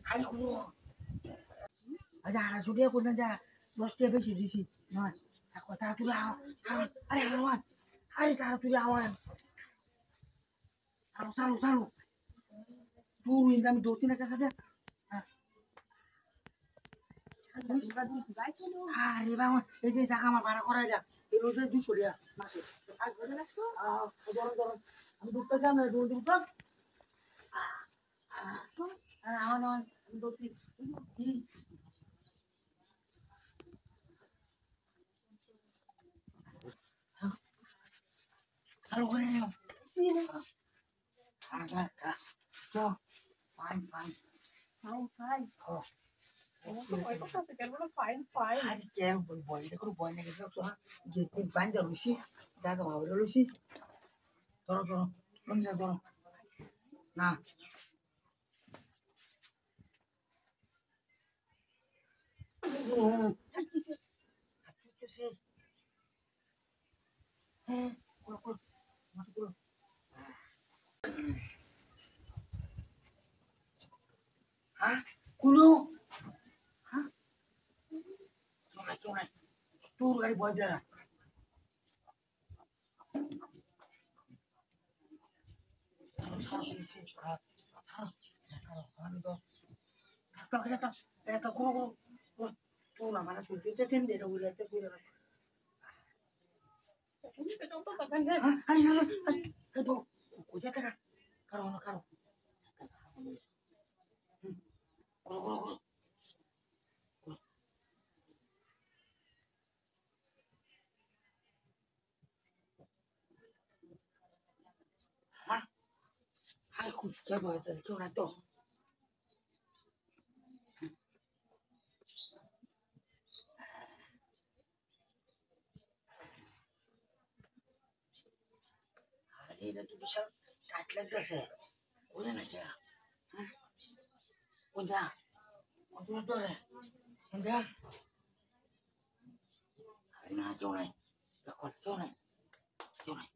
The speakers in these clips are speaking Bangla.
আরে কোনো আচ্ছা 250 টাকা করে যা 10 টাকা বেশি দিছি নয় তাড়াতাড়ি আরে আওয়াজ আরে তাড়াতাড়ি আওয়াজ চালু চালু তুই আমি দৌড়ছি না কাছে আরে বাবা এই যে টাকা আমার ভাড়া করাই যা এই রোজে 200 টাকা মাসে আমি দুধটা জানো দুধ তো আমার দৌড়ছি চালু করে fine fine Fine. Fine, fine. আরে কেন বই এটা করে বই না গেছে তো যে তুই বান্দা রইছি জায়গা ভাবে রইছি ধরো ধরো লঙ্গিটা ধরো না হ্যাঁ হ্যাঁ কুলো হ্যাঁ কেউ নাই তোর গাড়ি বয় দেয় তোর আমার শুনতেছেন এটা বুঝাইতে বুঝে কোথায় থাকা কারো না কারো হ্যাঁ আর খুব কে বলতে কেউ না তো এটা তো বিশাল টাইট লাগতেছে বলে না কে হ্যাঁ কোনটা কোনটা ধরে কোনটা না কেউ নাই দেখুন কেউ নাই কেউ নাই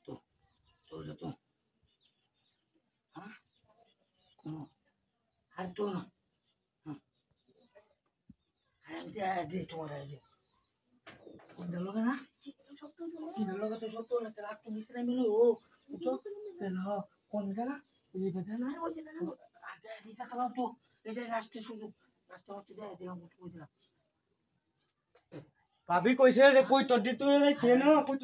তো তোর তো হ্যাঁ কোনো আর তো না আর আমি যে তোমার আছে চিন্তা লোক না চিন্তা লোক তো সব তো না তাহলে একটু মিশ্রা মিলো ও বুঝছো তাহলে কোনটা এই কথা না আগে দিতে তাহলে তো এটা লাস্টে শুধু লাস্টে হচ্ছে দেয় দিলাম কই দিলাম ভাবি কইছে যে কই তোর দি তুই চেনো কই